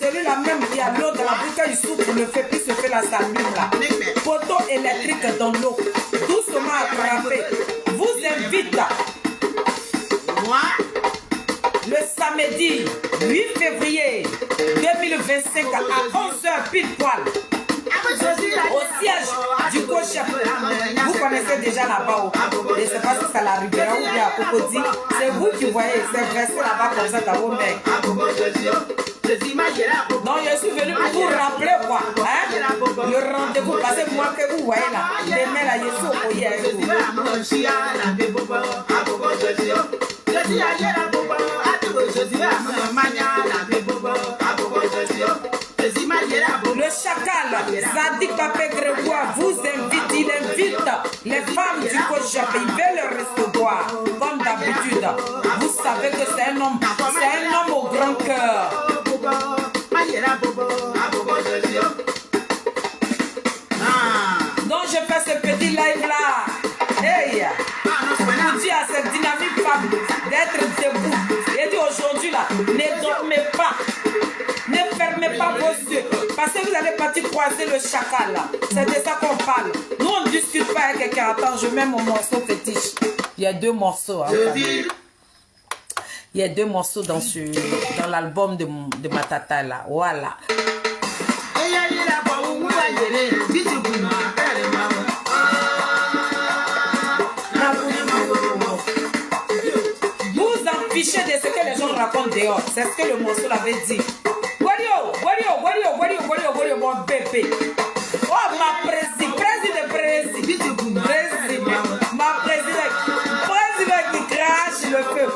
Celui-là même qui a l'eau dans la bouche, il souffle, le fait plus se fait la saline là. Poteau électrique dans l'eau, doucement attrapé. Vous invite le samedi 8 février 2025 à 11h pile poil au siège du coach. Vous connaissez déjà là-bas. Je ne sais pas si ça l'arrivera ou bien à Cocody. C'est vous qui voyez, c'est versé là-bas comme ça dans vos mains. Donc je suis venu pour vous rappeler quoi. Hein? Le rendez-vous, parce que moi que vous voyez là, demain là, je suis au foyer avec vous. Le chacal, Zadik Papé Grégoire vous invite, il invite les femmes du coach. Il veut le recevoir, comme d'habitude. Vous savez que c'est un homme au grand cœur. Donc je fais ce petit live là. Hey, pour dire à cette dynamique femme d'être debout. Et dit aujourd'hui là, ne dormez pas. Ne fermez pas vos yeux. Parce que vous allez partir croiser le chacal là. C'est de ça qu'on parle. Nous on ne discute pas avec quelqu'un. Attends, je mets mon morceau fétiche. Il y a deux morceaux. Hein, il y a deux morceaux dans l'album de ma tata là. Voilà. Vous en fichez de ce que les gens racontent dehors. C'est ce que le morceau l'avait dit. Wario, mon bébé. Oh, ma présidente, ma présidente qui crache le feu.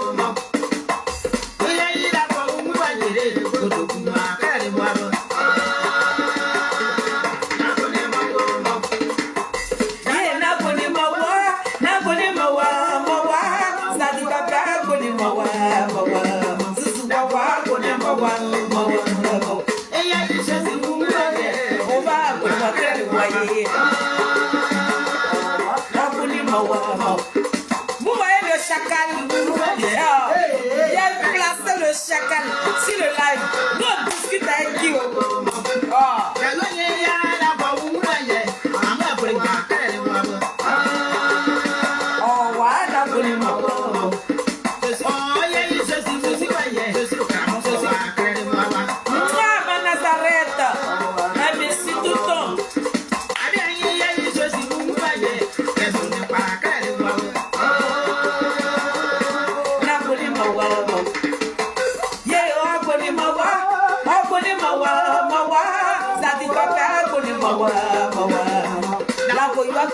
Vous voyez le chacal, il a placé le chacal sur le live. Nous on discute avec qui? Il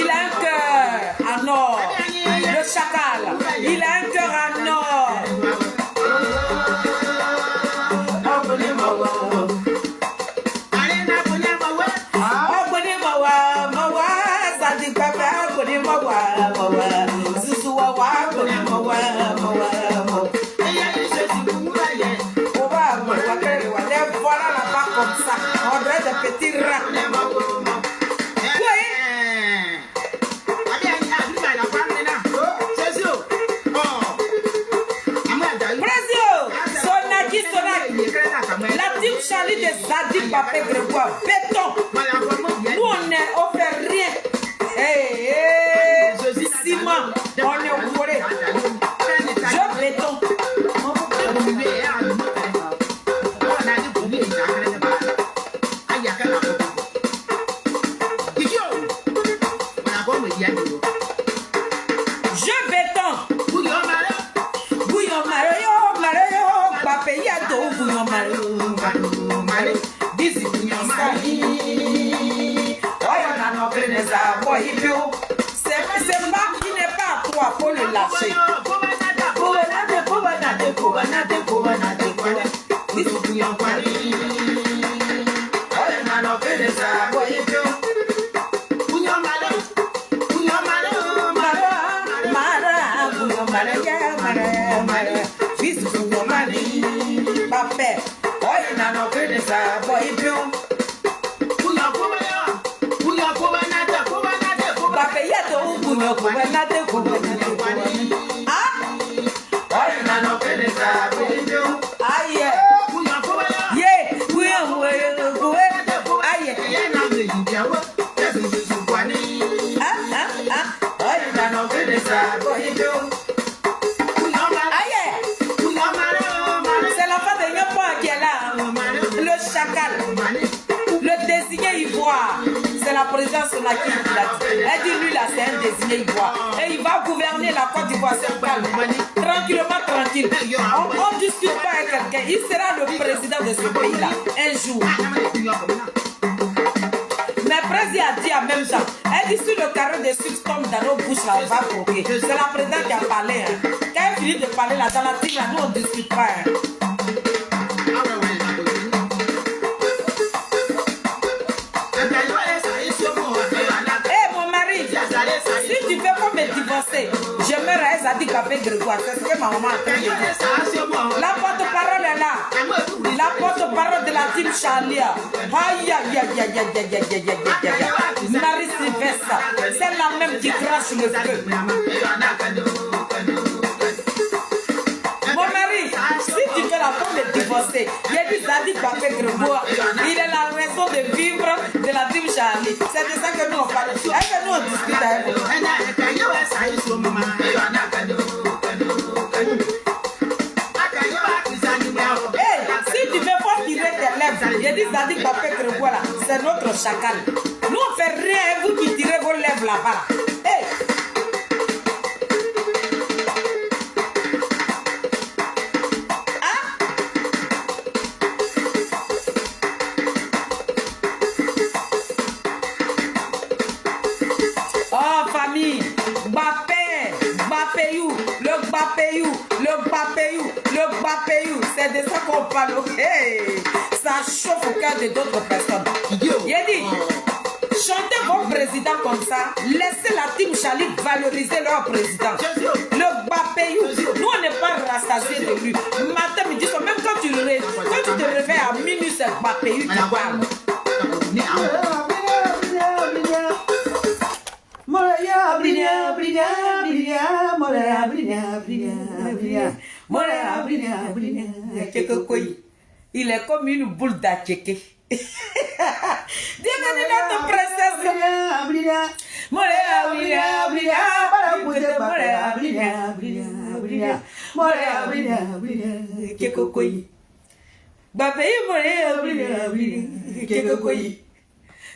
a un cœur en or. Le chacal, il a un cœur en or. Voilà là-bas comme ça, on dirait des petits rats. La team Charlie de Zadig Papé Grégoire, béton. Nous on fait rien. Ciment, on est au forêt. Je béton. Je béton. Bouillon Mario, Papé Yato, Bouillon Mario. Dizzy Bouillon Mario. C'est pas qui n'est pas à toi, faut le lâcher. C'est la femme de Nyopo qui est là. Le chacal, le désigné ivoire. C'est la présidente Sonaki qui l'a dit. Elle dit lui là c'est un désigné ivoire. Et il va gouverner la Côte d'Ivoire, c'est calme. Tranquillement, tranquille. On ne discute pas avec quelqu'un. Il sera le président de ce pays là. Un jour. Mais président a dit en même temps. Elle dit sur le carré de sucre tombe dans nos bouches là, on va croquer. C'est la présidente qui a parlé. Hein. Quand elle finit de parler là, dans la team là, nous on ne discute pas. Hein. Si tu veux qu'on me divorcer, je meurs à Zadig Papé Grégoire. C'est ce que ma maman a fait. La porte-parole est là. La porte-parole de la team Charlie. Aïe, aïe, aïe, aïe, aïe, aïe, aïe, aïe. Marie Sylvestre, c'est la même qui crache le feu. Mon mari, si tu veux la femme me divorcer, il a dit Zadig Papé Grégoire. Il est la raison de vivre de la team Charlie. C'est de ça que nous on parle. Est-ce que nous on discute avec vous? Hey, si tu veux pas tirer tes lèvres, il a dit Zadig Papé Grégoire, c'est notre chacal. Nous on fait rien, vous qui tirez vos lèvres là-bas. Hey. Le Bapéou, c'est de ça qu'on parle. Hey, ça chauffe au cœur de d'autres personnes. Il a dit, chantez vos présidents comme ça, laissez la team Charlie valoriser leur président. Le Bapéou, nous on n'est pas rassasiés de lui. Matin, midi, même quand tu te réveilles à minuit, c'est Bapéou qui parle. Il est comme une boule d'atchéké. Bienvenue notre princesse.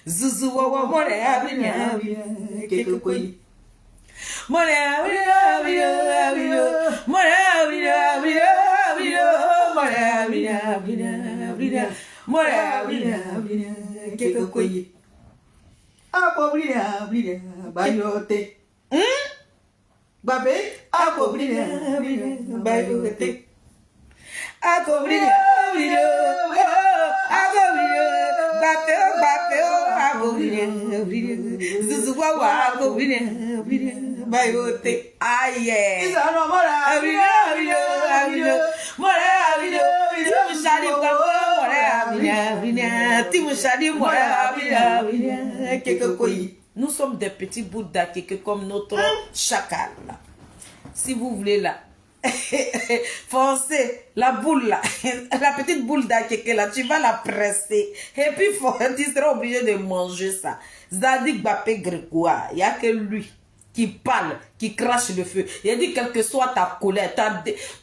Zuzu wawa more abrinya keko koi more abrinya more abrinya Nous sommes des petits bouts d'akeke comme notre chacal. Si vous voulez là, foncez la boule là, la petite boule d'akeke là, tu vas la presser. Et puis tu seras obligé de manger ça. Zadig Bapé Grégoire, il n'y a que lui qui parle, qui crache le feu. Il a dit quelle que soit ta colère,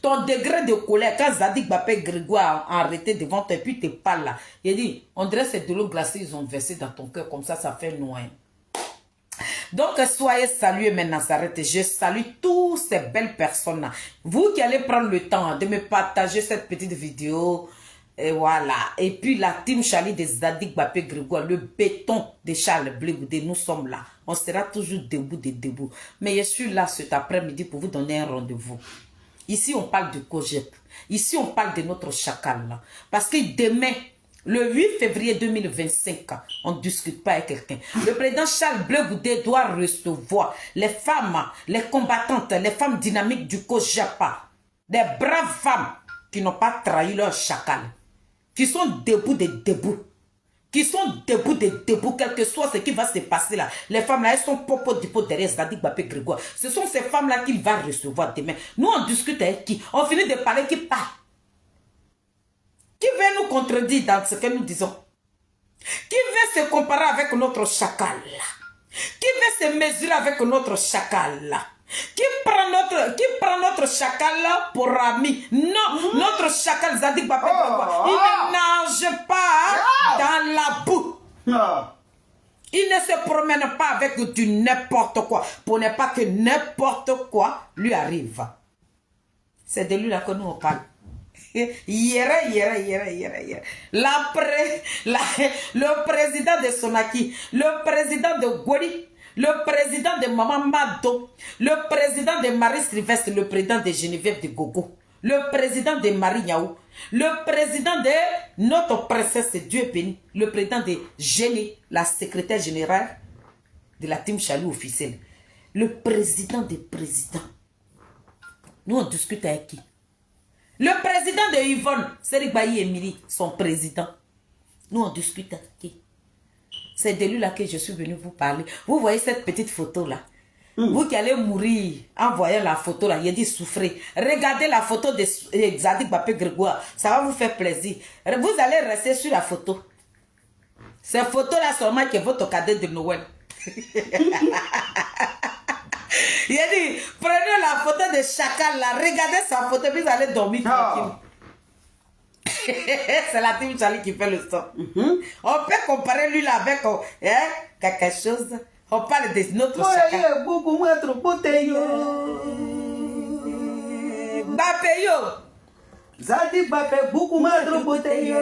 ton degré de colère, quand Zadig Bapé Grégoire a arrêté devant toi et puis tu parles là, il a dit, on dirait que c'est de l'eau glacée, ils ont versé dans ton cœur, comme ça fait noir. Donc, soyez salués, mes Nazareth. Je salue toutes ces belles personnes-là. Vous qui allez prendre le temps de me partager cette petite vidéo. Et voilà. Et puis, la team Charlie de Zadig Bapé Grégoire, le béton de Charles Blé Goudé, nous sommes là. On sera toujours debout. Mais je suis là cet après-midi pour vous donner un rendez-vous. Ici, on parle de Cogep. Ici, on parle de notre chacal. Là. Parce que demain, le 8 février 2025, on ne discute pas avec quelqu'un. Le président Charles Blé Goudé doit recevoir les femmes, les combattantes, les femmes dynamiques du COJEPA. Des braves femmes qui n'ont pas trahi leur chacal. Qui sont debout. Qui sont debout, quel que soit ce qui va se passer là. Les femmes là, elles sont popo derrière Zadig Bapé Grégoire. Ce sont ces femmes là qu'il va recevoir demain. Nous, on discute avec qui? On finit de parler qui parle. Qui veut nous contredire dans ce que nous disons? Qui veut se comparer avec notre chacal? Qui veut se mesurer avec notre chacal? Qui prend notre chacal pour ami? Non, notre chacal Zadig Bapé Grégoire, il ne nage pas dans la boue. Il ne se promène pas avec du n'importe quoi pour ne pas que n'importe quoi lui arrive. C'est de lui là que nous on parle. Le président de Sonaki, le président de Gori, le président de Maman Mado, le président de Marie Sylvestre, le président de Geneviève de Gogo, le président de Marie Niaou, le président de notre princesse Dieu béni, le président de Génie, la secrétaire générale de la team Chalou officielle, le président des présidents. Nous on discute avec qui? Le président de Yvonne, Serigne Bailly Émilie, son président. Nous, on discute avec qui? C'est de lui là que je suis venu vous parler. Vous voyez cette petite photo là? Vous qui allez mourir en voyant la photo là, il a dit souffrez. Regardez la photo de Zadig Bapé Grégoire, ça va vous faire plaisir. Vous allez rester sur la photo. Cette photo là seulement qui est votre cadeau de Noël. Il a dit, prenez la photo de chacal là, regardez sa photo, puis vous allez dormir tranquille. C'est la team Charlie qui fait le son. On peut comparer lui là avec quelque chose. On parle de notre chacal. Bapé yo. Zadig Bapé beaucoup moins trop beauté.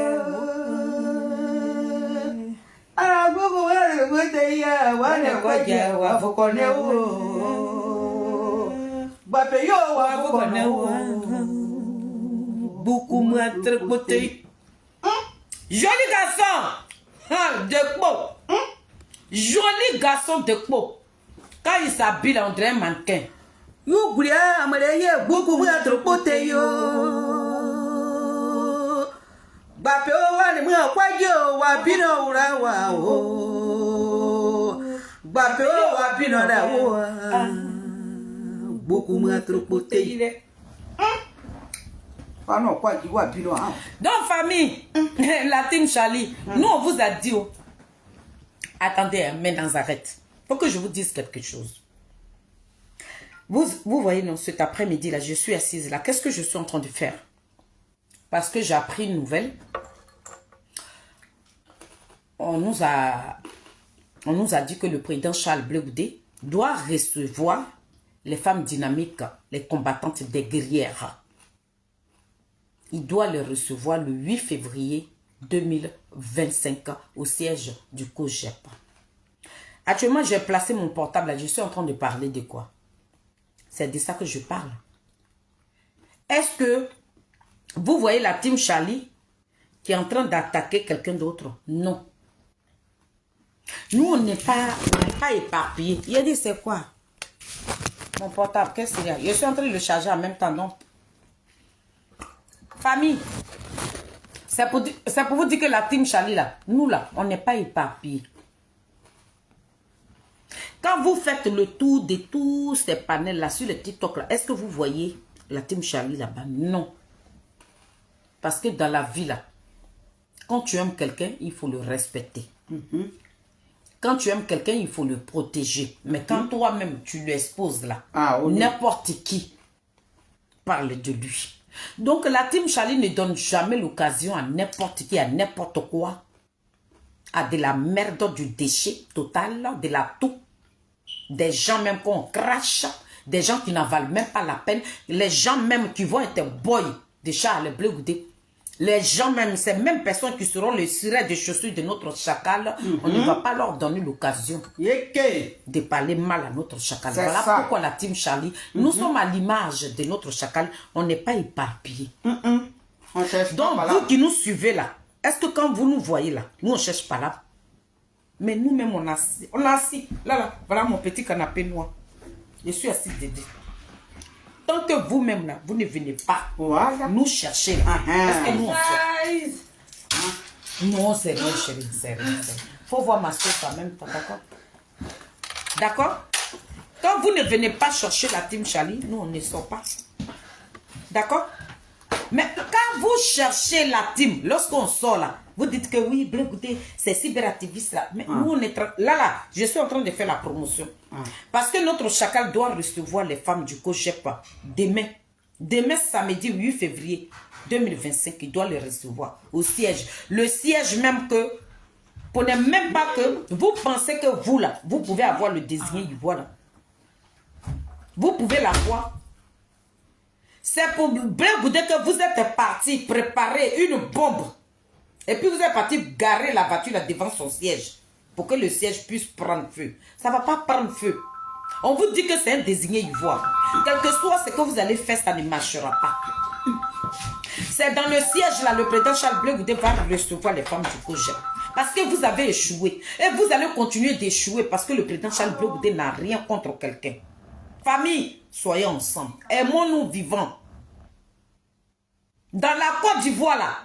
Ah, beaucoup moins trop beauté. Joli garçon de peau. Joli garçon de peau. Quand il s'habille, on dirait un mannequin. Beaucoup moins trop beauté. Bapé wani mwa kwajo wapino urawa o Bapé wapino da o beaucoup moins trop beauté. Ah non, quoi dit wapino. Donc famille, la team Charlie, nous on vous a dit attendez, mais Nazareth, faut que je vous dise quelque chose. Vous voyez, non, cet après-midi là, je suis assise là. Qu'est-ce que je suis en train de faire? Parce que j'ai appris une nouvelle. On nous a dit que le président Charles Blé Goudé doit recevoir les femmes dynamiques, les combattantes des guerrières. il doit le recevoir le 8 février 2025 au siège du COJEP. Actuellement, j'ai placé mon portable là. Je suis en train de parler de quoi? C'est de ça que je parle. Est-ce que vous voyez la team Charlie qui est en train d'attaquer quelqu'un d'autre? Non. Nous, on n'est pas éparpillés. Il a dit, c'est quoi? Mon portable, qu'est-ce qu'il y a? Je suis en train de le charger en même temps, non? Famille, c'est pour vous dire que la team Charlie, là, nous, là, on n'est pas éparpillés. Quand vous faites le tour de tous ces panels-là sur le TikTok, là, est-ce que vous voyez la team Charlie là-bas? Non. Parce que dans la vie, là, quand tu aimes quelqu'un, il faut le respecter. Quand tu aimes quelqu'un, il faut le protéger. Mais quand toi-même, tu l'exposes là, n'importe qui parle de lui. Donc, la team Charlie ne donne jamais l'occasion à n'importe qui, à n'importe quoi, à de la merde, du déchet total, de la toux, des gens même qu'on crache, des gens qui n'en valent même pas la peine, les gens même qui vont être boy de Charles Bleu Goudé. Les gens même, ces mêmes personnes qui seront les sirènes de chaussures de notre chacal, on ne va pas leur donner l'occasion de parler mal à notre chacal. Voilà pourquoi la team Charlie, nous sommes à l'image de notre chacal, on n'est pas éparpillés. Donc vous qui nous suivez là, est-ce que quand vous nous voyez là, nous on ne cherche pas là. Mais nous-mêmes on a assis. Là, voilà mon petit canapé noir. Je suis assis dedans. Tant que vous-même là, vous ne venez pas nous chercher là. Parce que nous on fait. Non, c'est rien, chérie. C'est rien. Faut voir ma soeur en même temps, d'accord? D'accord? Quand vous ne venez pas chercher la team Charlie, nous on ne sort pas. D'accord? Mais quand vous cherchez la team, lorsqu'on sort là, vous dites que oui, Bleu Goudé, c'est cyberactiviste là. Mais nous, on est là, je suis en train de faire la promotion. Parce que notre chacal doit recevoir les femmes du COJEP demain. Demain, samedi 8 février 2025, il doit les recevoir au siège. Le siège même que, prenez même pas que, vous pensez que vous là, vous pouvez avoir le désigné ivoire là. Vous pouvez l'avoir. C'est pour Bleu Goudé que vous êtes parti préparer une bombe. Et puis vous êtes parti garer la voiture là devant son siège. Pour que le siège puisse prendre feu. Ça ne va pas prendre feu. On vous dit que c'est un désigné ivoire. Quel que soit ce que vous allez faire, ça ne marchera pas. C'est dans le siège là, le président Charles Bleu Goudé va recevoir les femmes du COJEP. Parce que vous avez échoué. Et vous allez continuer d'échouer parce que le président Charles Bleu Goudé n'a rien contre quelqu'un. Famille, soyons ensemble. Aimons-nous vivants. Dans la Côte d'Ivoire là,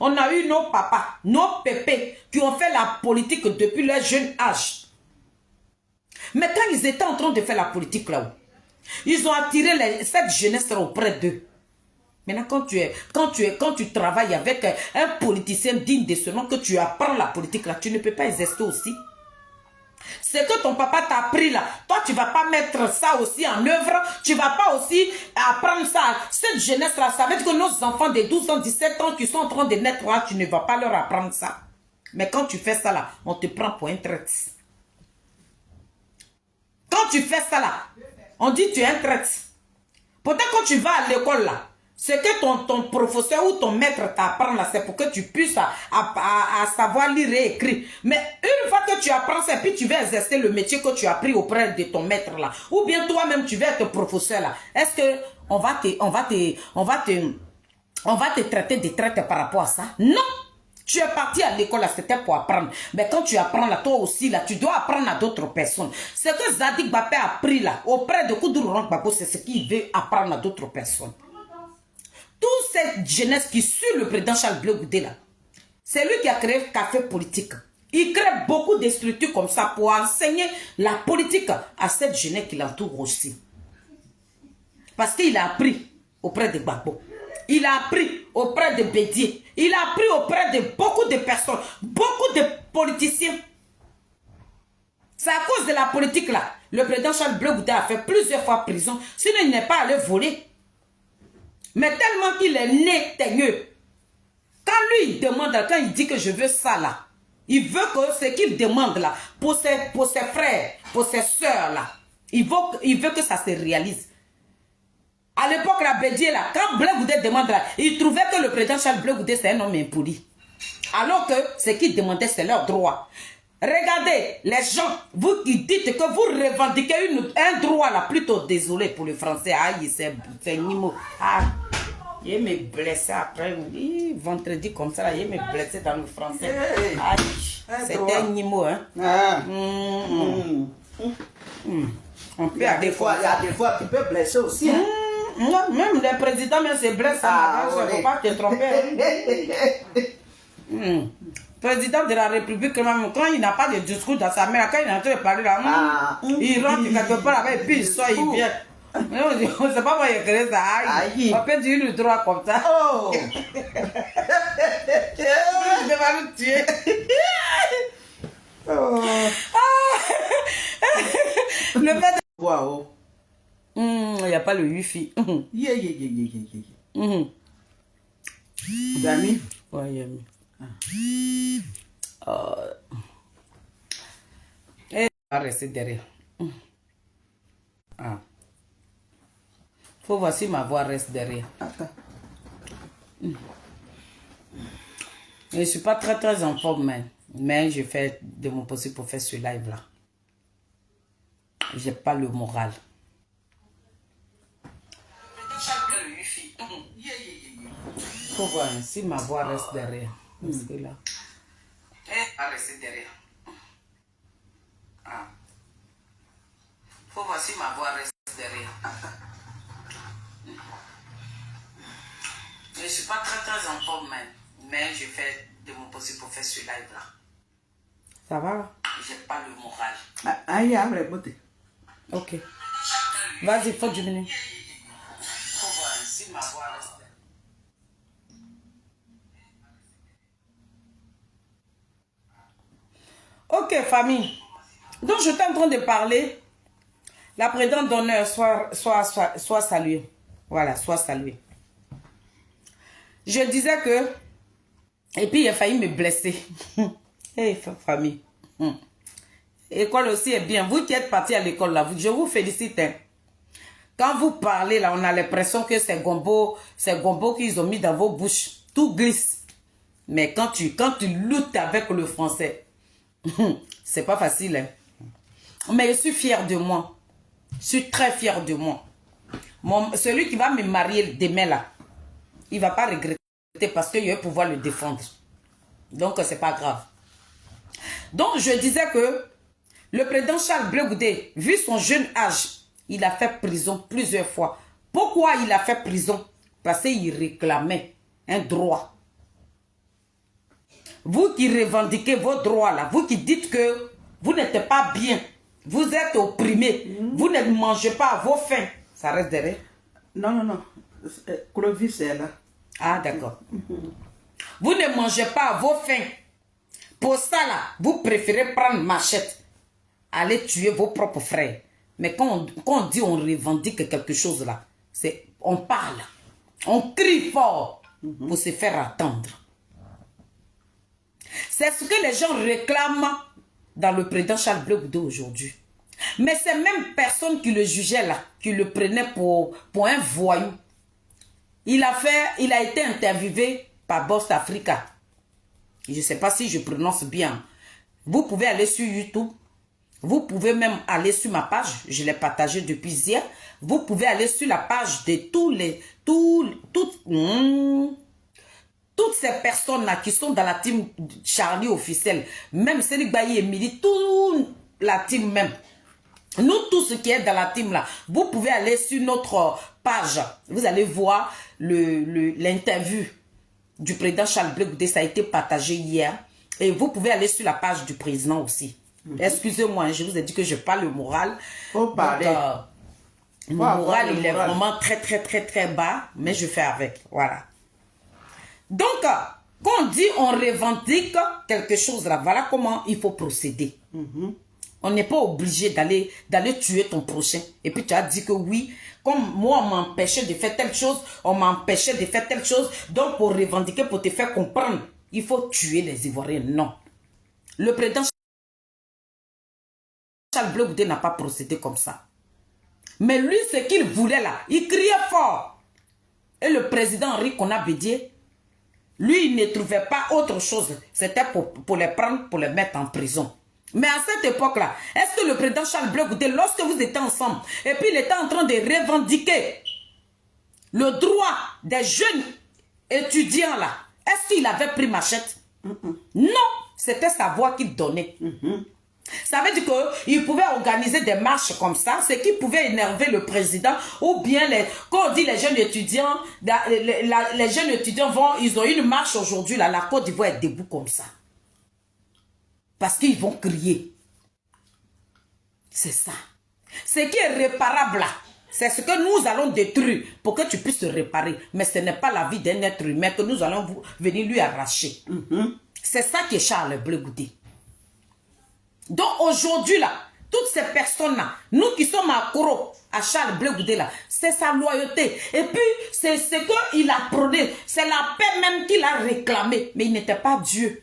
on a eu nos papas, nos pépés qui ont fait la politique depuis leur jeune âge. Mais quand ils étaient en train de faire la politique là-haut, ils ont attiré cette jeunesse auprès d'eux. Maintenant, quand tu travailles avec un politicien digne de ce nom, que tu apprends la politique là, tu ne peux pas exercer aussi. C'est que ton papa t'a appris là. Toi, tu ne vas pas mettre ça aussi en œuvre. Tu ne vas pas aussi apprendre ça. Cette jeunesse-là, ça veut dire que nos enfants de 12 ans, 17 ans qui sont en train de naître là, tu ne vas pas leur apprendre ça. Mais quand tu fais ça là, on te prend pour un traître. Quand tu fais ça là, on dit que tu es un traître. Peut-être quand tu vas à l'école là, c'est que ton professeur ou ton maître t'apprend là, c'est pour que tu puisses à savoir lire et écrire. Mais une fois que tu apprends ça, puis tu vas exercer le métier que tu as appris auprès de ton maître là, ou bien toi-même tu vas être professeur là, est-ce que on va te traiter de traite par rapport à ça? Non! Tu es parti à l'école là, c'était pour apprendre. Mais quand tu apprends là, toi aussi là, tu dois apprendre à d'autres personnes. Ce que Zadig Bapé a appris là, auprès de Koudourou Babo, c'est ce qu'il veut apprendre à d'autres personnes. Toute cette jeunesse qui suit le président Charles Bleu Goudé là, c'est lui qui a créé le café politique. Il crée beaucoup de structures comme ça pour enseigner la politique à cette jeunesse qui l'entoure aussi. Parce qu'il a appris auprès de Gbagbo. Il a appris auprès de Bédié. Il a appris auprès de beaucoup de personnes, beaucoup de politiciens. C'est à cause de la politique là. Le président Charles Bleu Goudé a fait plusieurs fois prison. Sinon il n'est pas allé voler. Mais tellement qu'il est né teigneux. Quand lui il demande, quand il dit que je veux ça là, il veut que ce qu'il demande là, pour ses frères, pour ses soeurs là, il veut que ça se réalise. À l'époque, la Bédier, là, quand Blé Goudé demande là, il trouvait que le président Charles Blé Goudé, c'est un homme impoli. Alors que ce qu'ils demandaient, c'est leur droit. Regardez, les gens, vous qui dites que vous revendiquez un droit là, plutôt désolé pour le français. Aïe, c'est Nimo. Ah, il me blessé après, vendredi comme ça, là, il me blessé dans le français. Aïe, c'était un Nimo, hein. On peut aller il y a des fois qui peut blesser aussi, hein. Même les présidents, même se blessent, il ne faut pas te tromper. Président de la République, même, quand il n'a pas de discours dans sa main, quand il est en train de parler là, il rentre quelque part avec, puis il sort, il vient. On ne sait pas moi, il est ça. Aïe. On peut dire le droit comme ça. Oh! Je vais le tuer. Le fait de... Waouh! Il n'y a pas le wifi. Yami? Ouais, Yami. Et on va rester derrière. Faut voir si ma voix reste derrière. Je ne suis pas très en forme, mais je fais de mon possible pour faire ce live là. J'ai pas le moral. Faut voir si ma voix reste derrière. Parce que là. Elle va rester derrière. Faut voir si ma voix reste derrière. Je ne suis pas très en forme, mais je fais de mon possible pour faire ce live là. Ça va? J'ai pas le moral. Aïe, abre, beauté. Ok. Vas-y, faut diminuer. Faut voir si ma voix reste derrière. Ok, famille. Donc, je suis en train de parler. La présidente d'honneur soit saluée. Voilà, soit saluée. Je disais que... Et puis, il a failli me blesser. Hey, famille. L'école aussi est bien. Vous qui êtes partis à l'école, là, je vous félicite. Hein. Quand vous parlez, là, on a l'impression que c'est gombo qu'ils ont mis dans vos bouches. Tout glisse. Mais quand tu luttes avec le français... C'est pas facile, hein? Mais je suis fière de moi. Je suis très fière de moi. Celui qui va me marier demain là, il va pas regretter parce qu'il va pouvoir le défendre. Donc c'est pas grave. Donc je disais que le président Charles Blé Goudé, vu son jeune âge, il a fait prison plusieurs fois. Pourquoi il a fait prison? Parce qu'il réclamait un droit. Vous qui revendiquez vos droits là, vous qui dites que vous n'êtes pas bien, vous êtes opprimé, vous ne mangez pas à vos faims. Ça reste derrière? Non. Clovis est là. Ah, d'accord. Vous ne mangez pas à vos faims. Pour ça là, vous préférez prendre machette, aller tuer vos propres frères. Mais quand on dit on revendique quelque chose là, on parle, on crie fort pour se faire attendre. C'est ce que les gens réclament dans le président Charles Blé Goudé aujourd'hui. Mais ces mêmes personnes qui le jugeaient là, qui le prenaient pour un voyou, il a été interviewé par Boss Africa. Je ne sais pas si je prononce bien. Vous pouvez aller sur YouTube. Vous pouvez même aller sur ma page. Je l'ai partagé depuis hier. Vous pouvez aller sur la page de toutes ces personnes-là qui sont dans la team Charlie officielle, même Céline Baye et Mili, toute la team même. Nous tous qui est dans la team là, vous pouvez aller sur notre page. Vous allez voir l'interview du président Charles Blé Goudé. Ça a été partagé hier. Et vous pouvez aller sur la page du président aussi. Excusez-moi, je vous ai dit que je parle le moral. Faut parler. Mon moral, il est vraiment très bas, mais je fais avec. Voilà. Donc, quand on dit on revendique quelque chose là, voilà comment il faut procéder. On n'est pas obligé d'aller tuer ton prochain. Et puis tu as dit que oui, comme moi on m'empêchait de faire telle chose, on m'empêchait de faire telle chose, donc pour revendiquer, pour te faire comprendre, il faut tuer les Ivoiriens. Non. Le président Charles Blé Goudé n'a pas procédé comme ça. Mais lui, ce qu'il voulait là, il criait fort. Et le président Henri Konan-Bédié, lui, il ne trouvait pas autre chose. C'était pour les prendre, pour les mettre en prison. Mais à cette époque-là, est-ce que le président Charles Blé Goudé, lorsque vous étiez ensemble, et puis il était en train de revendiquer le droit des jeunes étudiants là, est-ce qu'il avait pris machette? Non, c'était sa voix qu'il donnait. Ça veut dire qu'il pouvait organiser des marches comme ça, ce qui pouvait énerver le président, ou bien, quand on dit les jeunes étudiants, les jeunes étudiants ils ont une marche aujourd'hui, là, la Côte d'Ivoire est debout comme ça. Parce qu'ils vont crier. C'est ça. Ce qui est réparable là, c'est ce que nous allons détruire pour que tu puisses te réparer. Mais ce n'est pas la vie d'un être humain que nous allons venir lui arracher. C'est ça qui est Charles Blé Goudé. Donc aujourd'hui là, toutes ces personnes-là, nous qui sommes accros à Charles Blé Goudé là, c'est sa loyauté. Et puis, c'est ce qu'il a prôné. C'est la paix même qu'il a réclamée. Mais il n'était pas Dieu.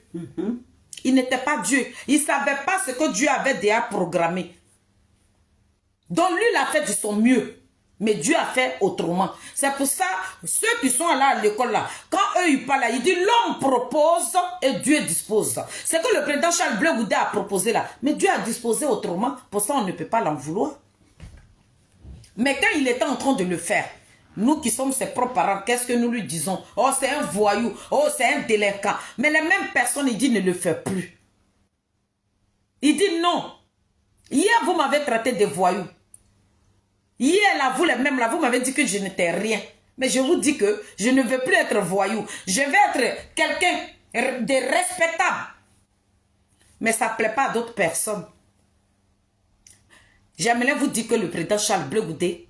Il n'était pas Dieu. Il ne savait pas ce que Dieu avait déjà programmé. Donc lui, il a fait de son mieux. Mais Dieu a fait autrement. C'est pour ça, ceux qui sont là à l'école là, quand eux ils parlent là, ils disent l'homme propose et Dieu dispose. C'est que le président Charles Blé Goudé a proposé là. Mais Dieu a disposé autrement. Pour ça, on ne peut pas l'en vouloir. Mais quand il était en train de le faire, nous qui sommes ses propres parents, qu'est-ce que nous lui disons? Oh, c'est un voyou. Oh, c'est un délinquant. Mais les mêmes personnes, ils disent ne le fait plus. Il dit non. Hier, vous m'avez traité de voyou. Hier, là, vous les mêmes, là, vous m'avez dit que je n'étais rien. Mais je vous dis que je ne veux plus être voyou. Je vais être quelqu'un de respectable. Mais ça ne plaît pas à d'autres personnes. J'aimerais vous dire que le président Charles Blé Goudé,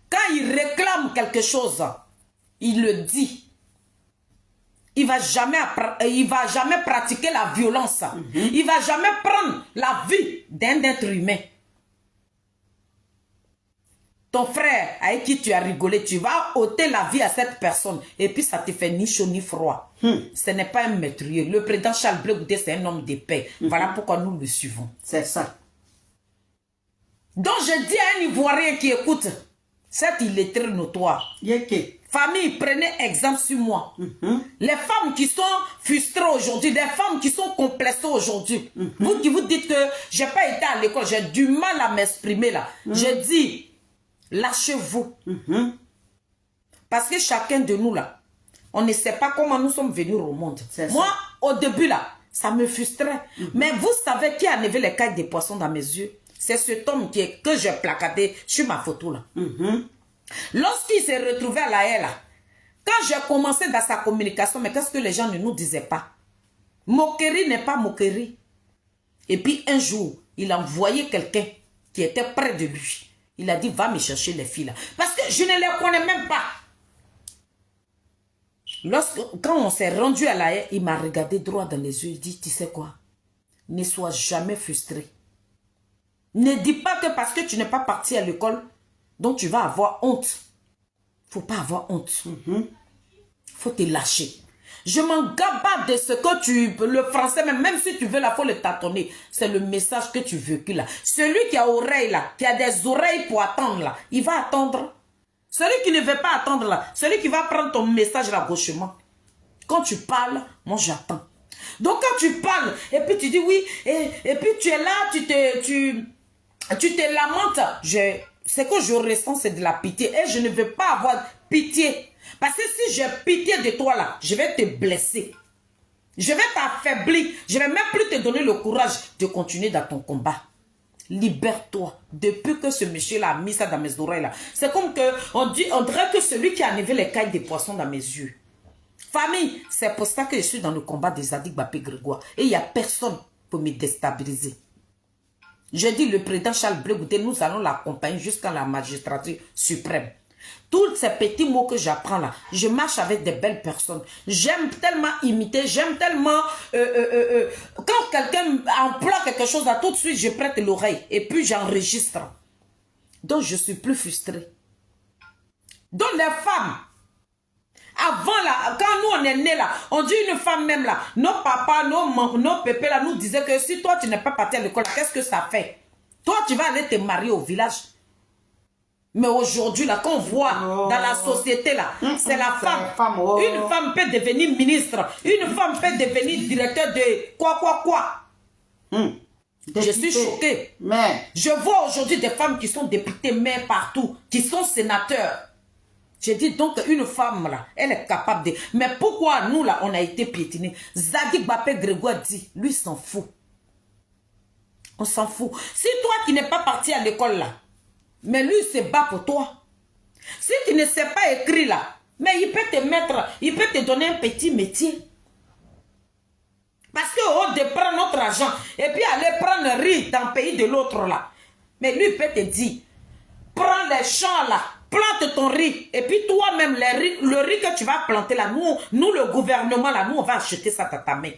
quand il réclame quelque chose, il le dit. Il ne va jamais pratiquer la violence. Il ne va jamais prendre la vie d'un être humain. Ton frère avec qui tu as rigolé, tu vas ôter la vie à cette personne. Et puis ça te fait ni chaud ni froid. Ce n'est pas un meurtrier. Le président Charles Blé Goudé, c'est un homme de paix. Voilà pourquoi nous le suivons. C'est ça. Donc je dis à un Ivoirien qui écoute, cette illettrée notoire. Famille, prenez exemple sur moi. Les femmes qui sont frustrées aujourd'hui, des femmes qui sont complexées aujourd'hui. Vous qui vous dites que je n'ai pas été à l'école, j'ai du mal à m'exprimer là. Je dis, lâchez-vous. Parce que chacun de nous là, on ne sait pas comment nous sommes venus au monde. Moi, au début là, ça me frustrait. Mais vous savez qui a enlevé les cailles des poissons dans mes yeux? C'est cet homme que j'ai placardé sur ma photo là. Lorsqu'il s'est retrouvé à la haie là, quand j'ai commencé dans sa communication, mais qu'est-ce que les gens ne nous disaient pas? Moquerie n'est pas moquerie. Et puis un jour, il a envoyé quelqu'un qui était près de lui. Il a dit, va me chercher les filles là. Parce que je ne les connais même pas. Quand on s'est rendu à la haie, il m'a regardé droit dans les yeux. Il dit, tu sais quoi? Ne sois jamais frustré. Ne dis pas que parce que tu n'es pas parti à l'école, donc tu vas avoir honte. Il ne faut pas avoir honte. Il faut te lâcher. Je m'en gabasse de ce que le français, même si tu veux là, il faut le tâtonner. C'est le message que tu véhicules là. Celui qui a oreille là, qui a des oreilles pour attendre là, il va attendre. Celui qui ne veut pas attendre là, celui qui va prendre ton message là gauchement. Quand tu parles, moi j'attends. Donc quand tu parles, et puis tu dis oui, et puis tu es là, tu te lamentes. Ce que je ressens, c'est de la pitié. Et je ne veux pas avoir pitié. Parce que si j'ai pitié de toi là, je vais te blesser. Je vais t'affaiblir. Je ne vais même plus te donner le courage de continuer dans ton combat. Libère-toi. Depuis que ce monsieur-là a mis ça dans mes oreilles là, c'est comme que on dirait que celui qui a enlevé les cailles des poissons dans mes yeux. Famille, c'est pour ça que je suis dans le combat des Zadig Bapé Grégoire. Et il n'y a personne pour me déstabiliser. Je dis le président Charles Blé Goudé, nous allons l'accompagner jusqu'à la magistrature suprême. Tous ces petits mots que j'apprends là, je marche avec des belles personnes. J'aime tellement imiter, j'aime tellement... quand quelqu'un emploie quelque chose là, tout de suite, je prête l'oreille et puis j'enregistre. Donc, je suis plus frustrée. Donc, les femmes, avant là, quand nous on est nés là, on dit une femme même là, nos papas, nos pépés là nous disaient que si toi tu n'es pas parti à l'école, qu'est-ce que ça fait? Toi tu vas aller te marier au village. Mais aujourd'hui, là, qu'on voit dans la société, là, c'est la femme. Une femme peut devenir ministre. Une femme peut devenir directeur de quoi. Je suis choquée. Mais je vois aujourd'hui des femmes qui sont députées, maires partout, qui sont sénateurs. Je dis donc une femme là, elle est capable de... Mais pourquoi nous là, on a été piétinés? Zadig Bapé Grégoire dit, lui s'en fout. On s'en fout. Si toi qui n'es pas parti à l'école là, mais lui se bat pour toi. Si tu ne sais pas écrire là, mais il peut te mettre, il peut te donner un petit métier. Parce qu'au de prendre notre argent et puis aller prendre riz dans le pays de l'autre là. Mais lui peut te dire, prends les champs là, plante ton riz. Et puis toi-même, le riz que tu vas planter là, nous le gouvernement là, nous on va acheter ça à ta main.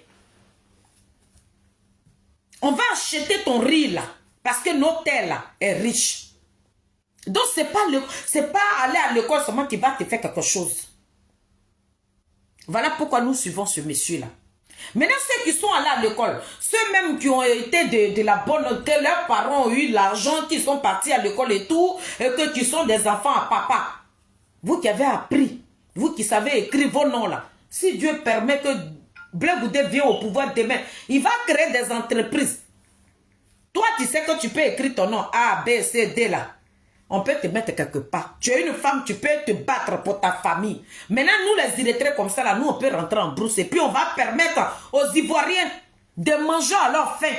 On va acheter ton riz là, parce que notre terre là est riche. Donc c'est pas aller à l'école seulement qui va te faire quelque chose. Voilà pourquoi nous suivons ce monsieur là. Maintenant, ceux qui sont allés à l'école, ceux même qui ont été de la bonne, que leurs parents ont eu l'argent, qui sont partis à l'école et tout, et que qui sont des enfants à papa. Vous qui avez appris, vous qui savez écrire vos noms là, si Dieu permet que Blé Goudé vienne au pouvoir demain, il va créer des entreprises. Toi, tu sais que tu peux écrire ton nom A, B, C, D là. On peut te mettre quelque part. Tu es une femme, tu peux te battre pour ta famille. Maintenant, nous les illettrés comme ça, là, nous on peut rentrer en brousse. Et puis on va permettre aux Ivoiriens de manger à leur faim.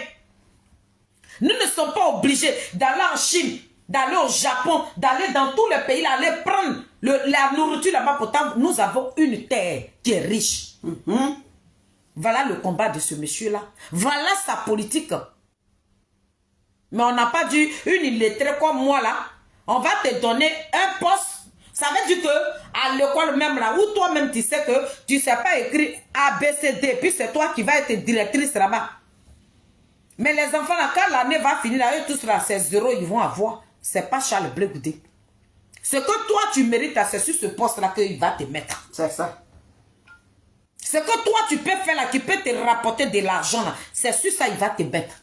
Nous ne sommes pas obligés d'aller en Chine, d'aller au Japon, d'aller dans tous les pays, là, aller prendre la nourriture là-bas. Pourtant, nous avons une terre qui est riche. Voilà le combat de ce monsieur-là. Voilà sa politique. Mais on n'a pas dit une illettrée comme moi là. On va te donner un poste. Ça veut dire que à l'école même là, où toi-même tu sais que tu ne sais pas écrire A, B, C, D, puis c'est toi qui vas être directrice là-bas. Mais les enfants là, quand l'année va finir, là, eux tous là, c'est 0, ils vont avoir. C'est pas Charles Blé Goudé. Ce que toi tu mérites, c'est sur ce poste-là qu'il va te mettre. c'est ça. Ce que toi tu peux faire là, qui peut te rapporter de l'argent là, c'est sur ça il va te mettre.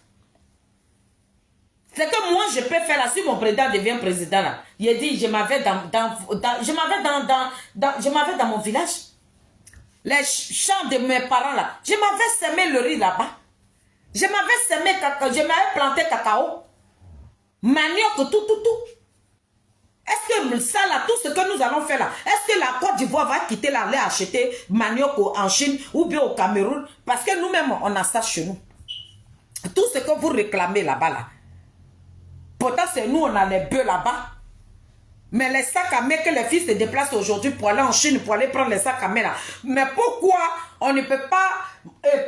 C'est que moi, je peux faire là, si mon président devient président là, il a dit, je m'avais dans mon village, les champs de mes parents là, je m'avais semé le riz là-bas, je m'avais semé cacao, je m'avais planté cacao, manioc, tout. Est-ce que ça là, tout ce que nous allons faire là, est-ce que la Côte d'Ivoire va quitter là, aller acheter manioc en Chine ou bien au Cameroun? Parce que nous-mêmes, on a ça chez nous. Tout ce que vous réclamez là-bas là, pourtant, c'est nous, on a les bœufs là-bas. Mais les sacs à main que les filles se déplacent aujourd'hui pour aller en Chine, pour aller prendre les sacs à main là. Mais pourquoi on ne peut pas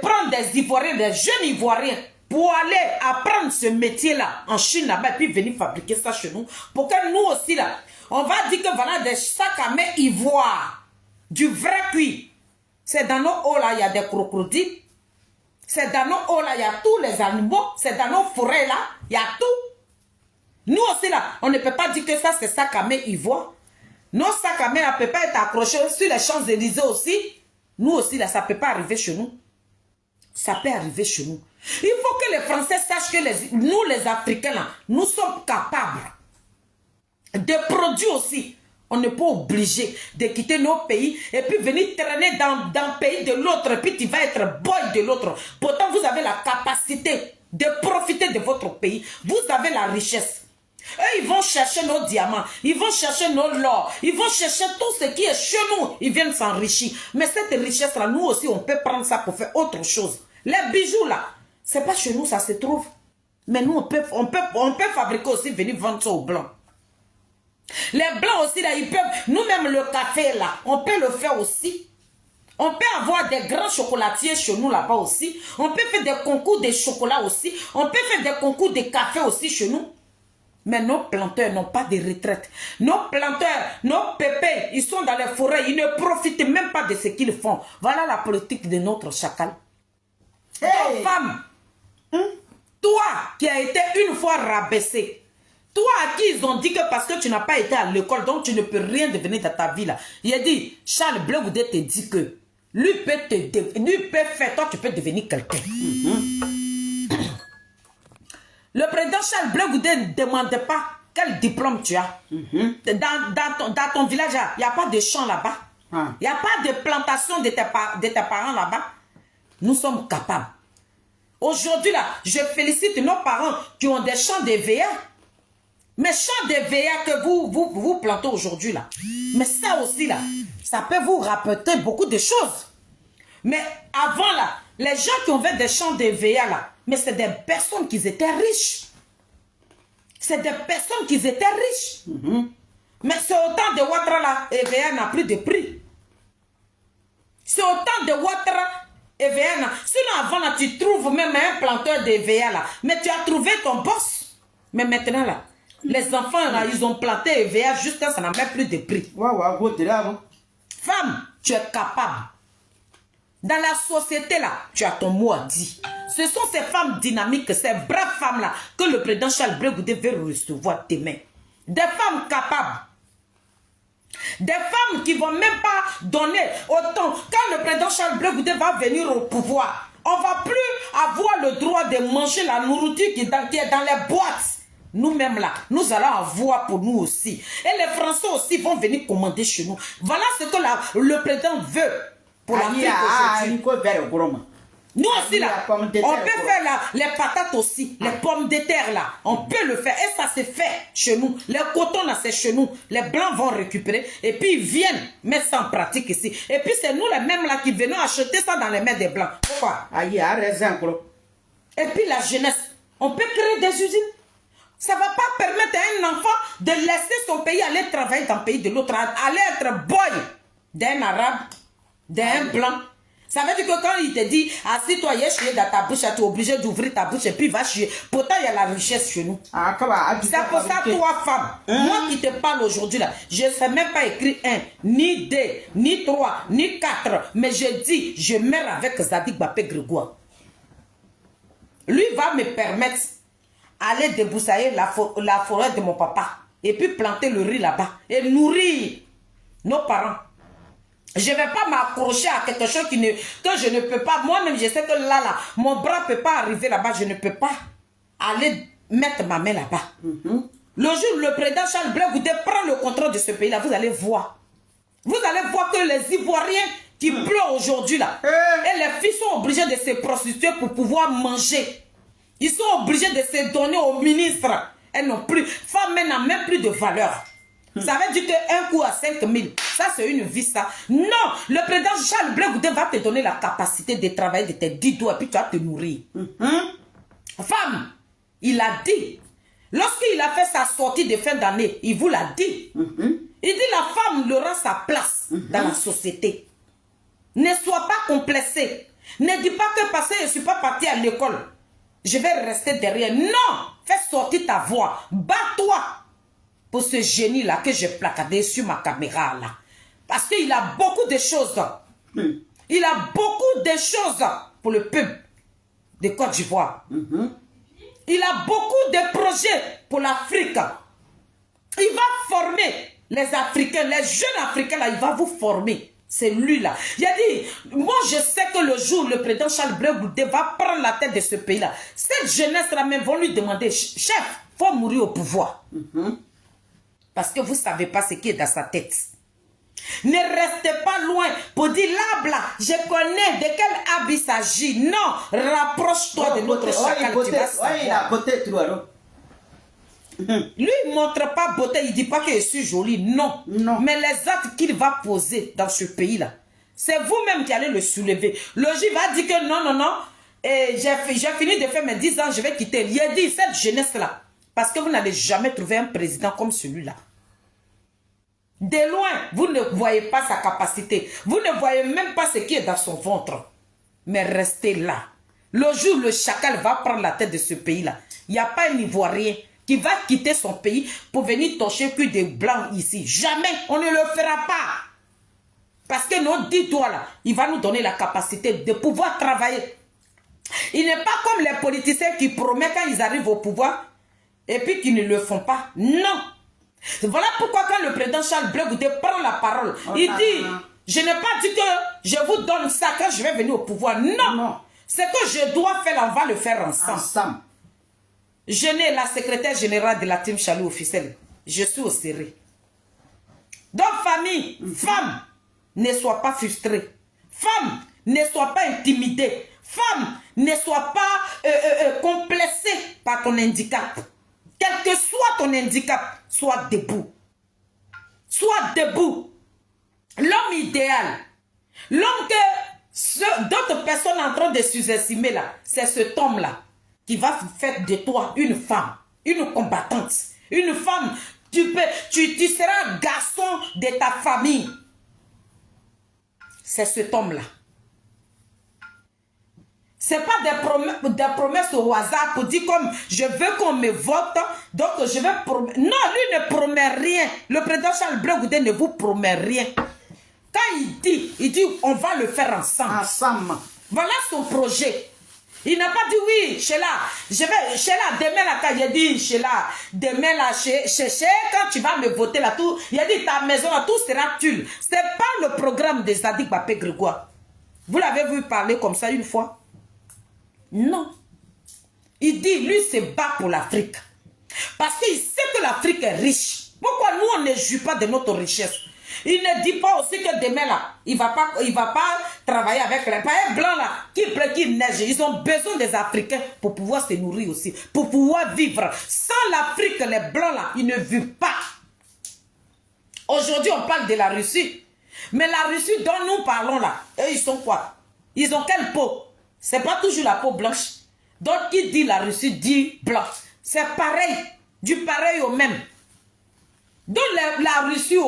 prendre des Ivoiriens, des jeunes Ivoiriens, pour aller apprendre ce métier-là en Chine là-bas, et puis venir fabriquer ça chez nous? Pour que nous aussi là, on va dire que voilà des sacs à main ivoires, du vrai cuir. C'est dans nos eaux là, il y a des crocodiles. C'est dans nos eaux là, il y a tous les animaux. C'est dans nos forêts là, il y a tout. Nous aussi là, on ne peut pas dire que ça c'est sac à main ivoire. Nos sacs à main ne peuvent pas être accrochés sur les Champs-Élysées aussi. Nous aussi là, ça ne peut pas arriver chez nous. Ça peut arriver chez nous. Il faut que les Français sachent que nous les Africains là, nous sommes capables de produire aussi. On n'est pas obligé de quitter nos pays et puis venir traîner dans le pays de l'autre et puis tu vas être boy de l'autre. Pourtant vous avez la capacité de profiter de votre pays. Vous avez la richesse. Eux, ils vont chercher nos diamants, ils vont chercher nos l'or, ils vont chercher tout ce qui est chez nous. Ils viennent s'enrichir. Mais cette richesse-là, nous aussi, on peut prendre ça pour faire autre chose. Les bijoux, là, c'est pas chez nous, ça se trouve. Mais nous, on peut fabriquer aussi, venir vendre ça aux Blancs. Les Blancs aussi, là, ils peuvent... Nous-mêmes, le café, là, on peut le faire aussi. On peut avoir des grands chocolatiers chez nous, là-bas aussi. On peut faire des concours de chocolat aussi. On peut faire des concours de café aussi chez nous. Mais nos planteurs n'ont pas de retraite. Nos planteurs, nos pépés, ils sont dans les forêts. Ils ne profitent même pas de ce qu'ils font. Voilà la politique de notre chacal. Hey. Donc, femme, toi qui as été une fois rabaissée, toi à qui ils ont dit que parce que tu n'as pas été à l'école, donc tu ne peux rien devenir dans ta vie là. Il a dit, Charles Blé Goudé te dit que lui peut faire, toi tu peux devenir quelqu'un. Le président Charles Blé Goudé ne demandait pas quel diplôme tu as? Dans ton village, il n'y a pas de champ là-bas. Il n'y a pas de plantation de tes parents là-bas. Nous sommes capables. Aujourd'hui, là, je félicite nos parents qui ont des champs de VA. Mais champs de VA que vous plantez aujourd'hui, là. Mais ça aussi, là, ça peut vous rapporter beaucoup de choses. Mais avant, là, les gens qui ont fait des champs de VA, là, mais c'est des personnes qui étaient riches. C'est des personnes qui étaient riches. Mais c'est autant de Ouattara, là, et VA n'a plus de prix. C'est autant de Ouattara et VA. Sinon, avant, là, tu trouves même un planteur de VA, là. Mais tu as trouvé ton boss. Mais maintenant, là, les enfants, là, ils ont planté EVA jusqu'à ça n'a même plus de prix. Femme, tu es capable. Dans la société, là, tu as ton mot à dire. Ce sont ces femmes dynamiques, ces braves femmes-là, que le président Charles Blé Goudé veut recevoir demain. Des femmes capables. Des femmes qui ne vont même pas donner autant. Quand le président Charles Blé Goudé va venir au pouvoir, on ne va plus avoir le droit de manger la nourriture qui est dans les boîtes. Nous-mêmes là, nous allons avoir pour nous aussi. Et les Français aussi vont venir commander chez nous. Voilà ce que le président veut pour l'Afrique aujourd'hui. Nous aussi là, on peut faire là, les patates aussi, les pommes de terre là, on peut le faire. Et ça c'est fait chez nous. Les cotons là c'est chez nous. Les blancs vont récupérer et puis ils viennent mettre ça en pratique ici. Et puis c'est nous les mêmes là qui venons acheter ça dans les mains des blancs. Pourquoi? Et puis la jeunesse, on peut créer des usines. Ça ne va pas permettre à un enfant de laisser son pays aller travailler dans le pays de l'autre, aller être boy d'un arabe, d'un blanc. Ça veut dire que quand il te dit, assis-toi, chier dans ta bouche, tu es obligé d'ouvrir ta bouche et puis va chier. Pourtant, il y a la richesse chez nous. C'est pour ça, toi, femme, moi qui te parle aujourd'hui, là, je ne sais même pas écrire 1, ni 2, ni 3, ni 4, mais je dis, je meurs avec Zadig Bapé Grégoire. Lui va me permettre aller débroussailler la forêt de mon papa et puis planter le riz là-bas et nourrir nos parents. Je ne vais pas m'accrocher à quelque chose que je ne peux pas. Moi-même, je sais que là, mon bras ne peut pas arriver là-bas. Je ne peux pas aller mettre ma main là-bas. Le jour où le président Charles Blé Goudé prend le contrôle de ce pays-là, vous allez voir. Vous allez voir que les Ivoiriens qui pleurent aujourd'hui là, et les filles sont obligées de se prostituer pour pouvoir manger. Ils sont obligés de se donner aux ministres. Elles n'ont plus. Femme n'a même plus de valeur. Ça veut dire qu'un coup à 5 000, ça c'est une vie ça. Non, le président Charles Blé Goudé va te donner la capacité de travailler de tes 10 doigts et puis tu vas te nourrir. Femme, il a dit. Lorsqu'il a fait sa sortie de fin d'année, il vous l'a dit. Il dit la femme aura sa place dans la société. Ne sois pas complexé. Ne dis pas que parce que je ne suis pas partie à l'école, je vais rester derrière. Non, fais sortir ta voix. Bats-toi pour ce génie-là que j'ai placardé sur ma caméra là. Parce qu'il a beaucoup de choses. Il a beaucoup de choses pour le peuple de Côte d'Ivoire. Il a beaucoup de projets pour l'Afrique. Il va former les Africains, les jeunes Africains là, il va vous former. C'est lui là. Il a dit, moi je sais que le jour où le président Charles Blé Goudé va prendre la tête de ce pays là, cette jeunesse là même vont lui demander, chef, faut mourir au pouvoir. Parce que vous ne savez pas ce qui est dans sa tête. Ne restez pas loin pour dire là, je connais de quel arbre il s'agit. Non, rapproche-toi de notre chacal, tu vas savoir. Lui, il ne montre pas beauté, il ne dit pas que je suis jolie, non. Mais les actes qu'il va poser dans ce pays-là, c'est vous-même qui allez le soulever. Le juge va dire que non, j'ai fini de faire mes 10 ans, je vais quitter. Il a dit, cette jeunesse-là, parce que vous n'allez jamais trouver un président comme celui-là. De loin, vous ne voyez pas sa capacité. Vous ne voyez même pas ce qui est dans son ventre. Mais restez là. Le jour où le chacal va prendre la tête de ce pays-là, il n'y a pas un Ivoirien qui va quitter son pays pour venir toucher que des blancs ici. Jamais, on ne le fera pas. Parce que nos 10 doigts là, il va nous donner la capacité de pouvoir travailler. Il n'est pas comme les politiciens qui promettent quand ils arrivent au pouvoir et puis qui ne le font pas. Non. Voilà pourquoi quand le président Charles Blé Goudé prend la parole, il dit, je n'ai pas dit que je vous donne ça quand je vais venir au pouvoir. Non. Ce que je dois faire, on va le faire ensemble. Je n'ai la secrétaire générale de la team Chalou officielle. Je suis au série. Donc, famille, femme, ne sois pas frustrée. Femme, ne sois pas intimidée. Femme, ne sois pas complexée par ton handicap. Quel que soit ton handicap, sois debout. Sois debout. L'homme idéal, l'homme que d'autres personnes en train de sous-estimer là, c'est cet homme-là qui va faire de toi une femme, une combattante, une femme. Tu seras garçon de ta famille. C'est cet homme-là. Ce n'est pas des promesses au hasard pour dire comme je veux qu'on me vote, donc je vais promettre. Non, lui ne promet rien. Le président Charles Blé Goudé ne vous promet rien. Quand il dit on va le faire ensemble. Ensemble. Voilà son projet. Il n'a pas dit oui, Sheila, demain là, quand il a dit Sheila, demain là, quand tu vas me voter là, tout, il a dit ta maison là, tout sera tulle. Ce n'est pas le programme de Zadig Bapé Grégoire. Vous l'avez vu parler comme ça une fois? Non. Il dit, lui, se bat pour l'Afrique. Parce qu'il sait que l'Afrique est riche. Pourquoi nous, on ne joue pas de notre richesse? Il ne dit pas aussi que demain, là, il va pas travailler avec les païens blancs, là, qui pleut, qui neige. Ils ont besoin des Africains pour pouvoir se nourrir aussi, pour pouvoir vivre. Sans l'Afrique, les blancs, là, ils ne vivent pas. Aujourd'hui, on parle de la Russie. Mais la Russie dont nous parlons, là, eux, ils sont quoi? Ils ont quelle peau? C'est pas toujours la peau blanche. Donc, qui dit la Russie dit blanc. C'est pareil, du pareil au même. Donc, la Russie,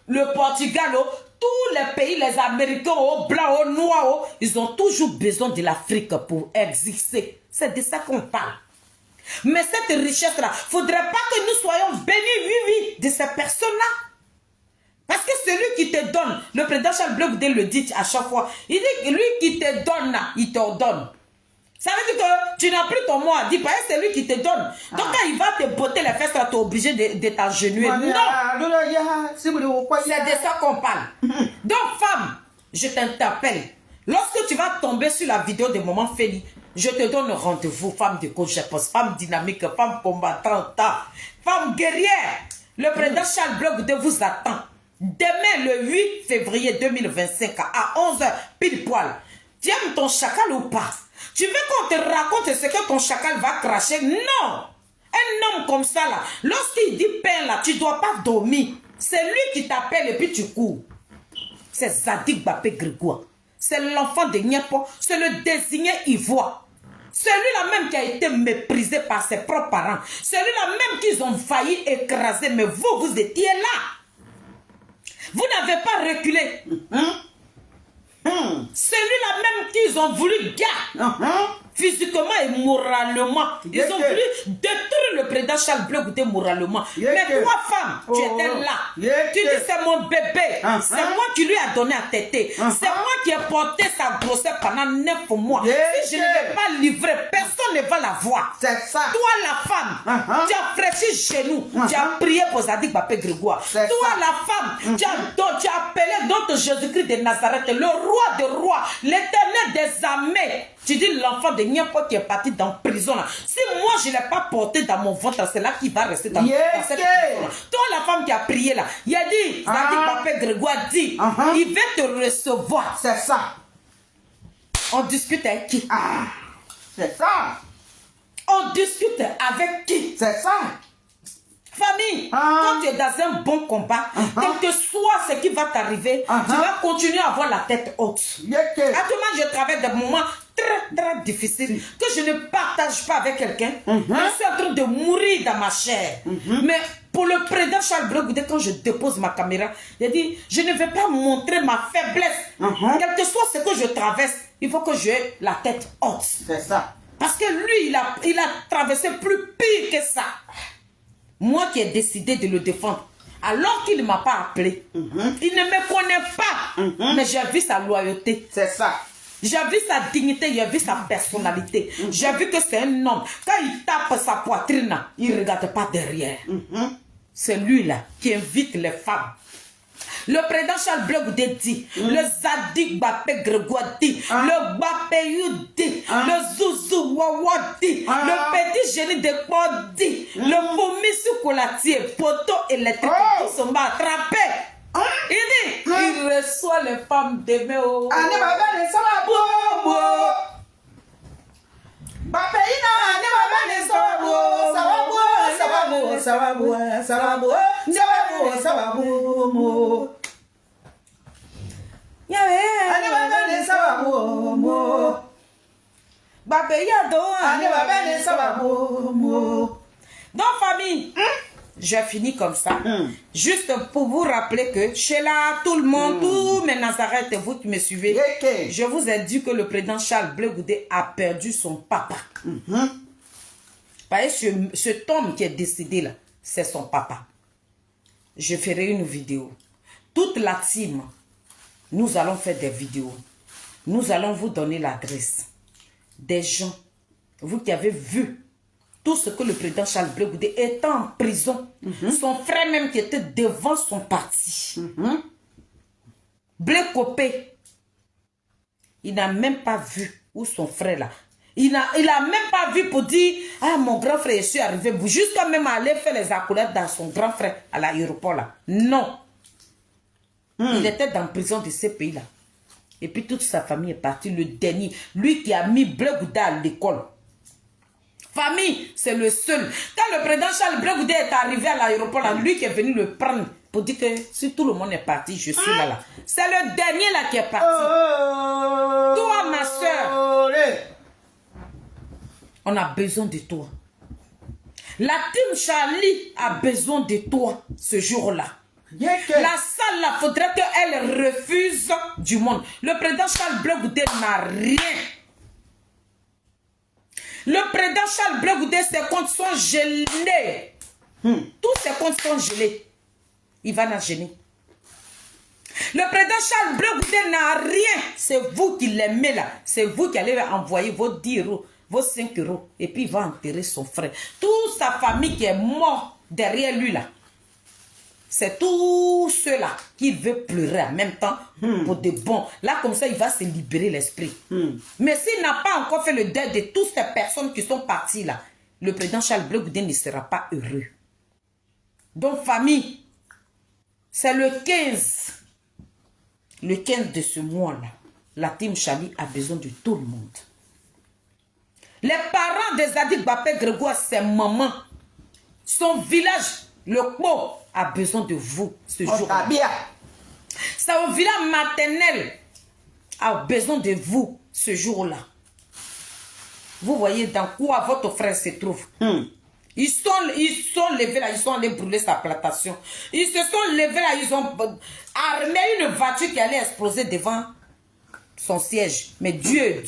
le Portugal, tous les pays, les Américains, blancs, noirs, ils ont toujours besoin de l'Afrique pour exister. C'est de ça qu'on parle. Mais cette richesse-là, il ne faudrait pas que nous soyons bénis, oui, de ces personnes-là. Parce que celui qui te donne, le président Charles Blé Goudé le dit à chaque fois, il dit que lui qui te donne, il t'ordonne. Ça veut dire que tu n'as plus ton mot à dire, parce que c'est lui qui te donne. Donc quand il va te botter les fesses, tu es obligé de t'agenouiller. Non! C'est de ça qu'on parle. Donc femme, je t'interpelle. Lorsque tu vas tomber sur la vidéo de Maman Feli, je te donne rendez-vous, femme de coach, femme dynamique, femme combattante, femme guerrière. Le président Charles Blé Goudé vous attend. Demain, le 8 février 2025, à 11h, pile poil. Tu aimes ton chacal ou pas? Tu veux qu'on te raconte ce que ton chacal va cracher? Non! Un homme comme ça, là, lorsqu'il dit pain, là, tu ne dois pas dormir. C'est lui qui t'appelle et puis tu cours. C'est Zadig Bapé Grégoire. C'est l'enfant de Niapo. C'est le désigné ivoire. Celui-là même qui a été méprisé par ses propres parents. Celui-là même qu'ils ont failli écraser. Mais vous, vous étiez là. Vous n'avez pas reculé. Celui-là même qu'ils ont voulu garder physiquement et moralement. Ils ont voulu détruire le président Charles Blé Goudé moralement. Mais toi, femme, tu étais là. Tu dis c'est mon bébé. C'est moi qui lui a donné à téter. C'est moi qui ai porté sa grossesse pendant 9 mois. Si je ne l'ai pas livré, personne ne va la voir. C'est ça. Toi, la femme, tu as fraîchi chez nous. Tu as prié pour Zadig Bapé Grégoire. Toi, la femme, tu as appelé notre Jésus-Christ de Nazareth, le roi des rois, l'éternel des armées. Tu dis l'enfant de Niapo qui est parti dans prison là. Si moi je ne l'ai pas porté dans mon ventre, c'est là qu'il va rester dans cette prison là. Toi la femme qui a prié là, il a dit, Zadig Bapé Grégoire dit, il va te recevoir. C'est ça. On discute avec qui? C'est ça. On discute avec qui? C'est ça. Famille, quand tu es dans un bon combat, quel que soit ce qui va t'arriver, tu vas continuer à avoir la tête haute. Actuellement, je traverse des moments très difficiles que je ne partage pas avec quelqu'un. Je suis en train de mourir dans ma chair. Mais pour le président Charles Blé Goudé, quand je dépose ma caméra, il dit, je ne vais pas montrer ma faiblesse. Quel que soit ce que je traverse, il faut que j'ai la tête haute. C'est ça. Parce que lui, il a traversé plus pire que ça. Moi qui ai décidé de le défendre, alors qu'il ne m'a pas appelé, il ne me connaît pas, mais j'ai vu sa loyauté. C'est ça. J'ai vu sa dignité, j'ai vu sa personnalité. J'ai vu que c'est un homme. Quand il tape sa poitrine, il ne regarde pas derrière. C'est lui-là qui invite les femmes. Le président Charles Blé Goudé dit, le Zadig Bapé Grégoire dit, le Bapéyou dit, le Zouzou Wadi, le petit génie de Wadi, le vomi sur colatier, poteau électrique, tous sont attrapés. Il dit, il reçoit les femmes d'aimer. Donc famille, j'ai fini comme ça. Juste pour vous rappeler que chez là, tout le monde, tous mes Nazareth, vous qui me suivez, je vous ai dit que le président Charles Blé Goudé a perdu son papa. Parce que cet homme qui est décédé là, c'est son papa. Je ferai une vidéo. Toute la team, nous allons faire des vidéos. Nous allons vous donner l'adresse des gens, vous qui avez vu tout ce que le président Charles Blé Goudé était en prison. Son frère même qui était devant son parti. Blé Copé, il n'a même pas vu où son frère là. Il a même pas vu pour dire, ah mon grand frère, je suis arrivé. Jusqu'à même aller faire les accolades dans son grand frère à l'aéroport là. Non. Il était dans la prison de ce pays là. Et puis toute sa famille est partie. Le dernier, lui qui a mis Blé Goudé à l'école. Famille, c'est le seul. Quand le président Charles Blé Goudé est arrivé à l'aéroport là, lui qui est venu le prendre pour dire que si tout le monde est parti, je suis là. C'est le dernier là qui est parti. Toi, ma soeur, on a besoin de toi. La team Charlie a besoin de toi ce jour-là. La salle là, faudrait qu'elle refuse du monde. Le président Charles Blé Goudé n'a rien. Le président Charles Blé Goudé, ses comptes sont gelés. Tous ses comptes sont gelés. Il va la gêner. Le président Charles Blé Goudé n'a rien. C'est vous qui l'aimez là. C'est vous qui allez envoyer vos 10 euros, vos 5 euros. Et puis il va enterrer son frère. Toute sa famille qui est morte derrière lui là. C'est tous ceux-là qui veulent pleurer en même temps pour de bon. Là, comme ça, il va se libérer l'esprit. Mais s'il n'a pas encore fait le deuil de toutes ces personnes qui sont parties là, le président Charles Blé Goudé ne sera pas heureux. Donc, famille, c'est le 15. Le 15 de ce mois-là, la team Charlie a besoin de tout le monde. Les parents des Zadig Bapé Grégoire, ses mamans, son village, le Kpo, a besoin de vous ce jour-là. Son village maternel a besoin de vous ce jour-là. Vous voyez dans quoi votre frère se trouve. Ils sont levés là, ils sont allés brûler sa plantation. Ils se sont levés là, ils ont armé une voiture qui allait exploser devant son siège. Mais Dieu,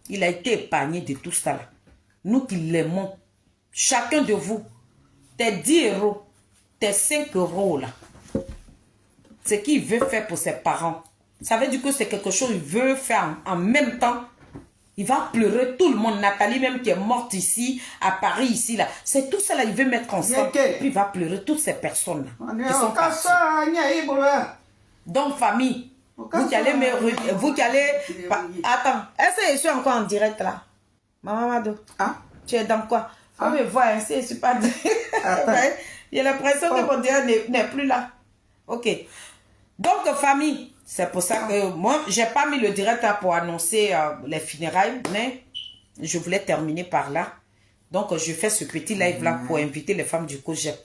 il a été épargné de tout ça là. Nous qui l'aimons, chacun de vous, tes 10 euros, tes 5 euros là, ce qu'il veut faire pour ses parents, ça veut dire que c'est quelque chose qu'il veut faire en même temps. Il va pleurer tout le monde. Nathalie même qui est morte ici, à Paris, ici, là. C'est tout ça là, il veut mettre ensemble. Puis il va pleurer toutes ces personnes là. Qui sont parties. Donc, famille, vous qui allez me... Vous qui allez... Attends, est-ce que je suis encore en direct là? Maman Mado, tu es dans quoi? Faut me voir, hein, si je ne suis pas... J'ai l'impression que mon direct n'est plus là. Ok. Donc, famille... C'est pour ça que moi, je n'ai pas mis le direct pour annoncer les funérailles, mais je voulais terminer par là. Donc, je fais ce petit live-là pour inviter les femmes du COJEP,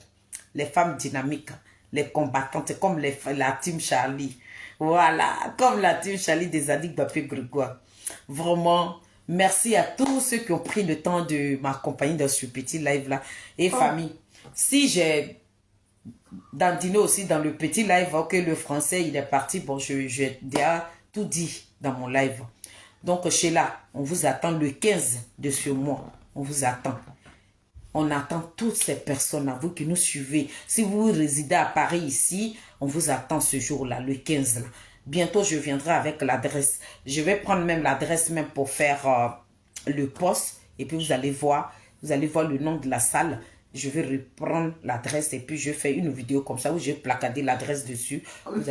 les femmes dynamiques, les combattantes, comme la team Charlie. Voilà, comme la team Charlie des Zadig Bapé Grégoire. Vraiment, merci à tous ceux qui ont pris le temps de m'accompagner dans ce petit live-là. Et famille, si j'ai... dandiner aussi dans le petit live que le français il est parti. Bon, j'ai déjà tout dit dans mon live. Donc chez là, on vous attend le 15 de ce mois. On vous attend. On attend toutes ces personnes à vous qui nous suivez. Si vous résidez à Paris ici, on vous attend ce jour-là, le 15 là. Bientôt je viendrai avec l'adresse. Je vais prendre même l'adresse même pour faire le poste. Et puis vous allez voir le nom de la salle. Je vais reprendre l'adresse et puis je fais une vidéo comme ça où j'ai placardé l'adresse dessus. Il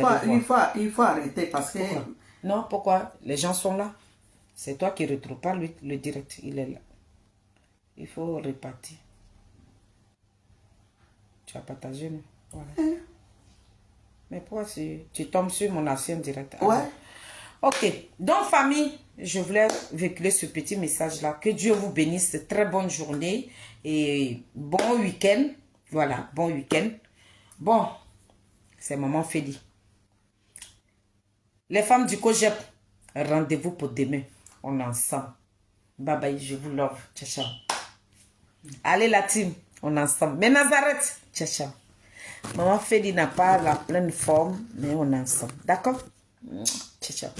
faut arrêter parce que... Pourquoi? Non, pourquoi? Les gens sont là. C'est toi qui ne retrouves pas le direct. Il est là. Il faut repartir. Tu as partagé, non? Voilà. Mais pourquoi tu tombes sur mon ancien direct? Ouais. Ok. Donc, famille, je voulais véhiculer ce petit message-là. Que Dieu vous bénisse. Très bonne journée et bon week-end. Voilà, bon week-end. Bon, c'est maman Félie. Les femmes du Cogep, rendez-vous pour demain. On est ensemble. Bye bye, je vous love. Ciao, ciao. Allez la team, on est ensemble. Mais Nazareth, ciao, ciao. Maman Félie n'a pas la pleine forme, mais on est ensemble. D'accord? Ciao, ciao.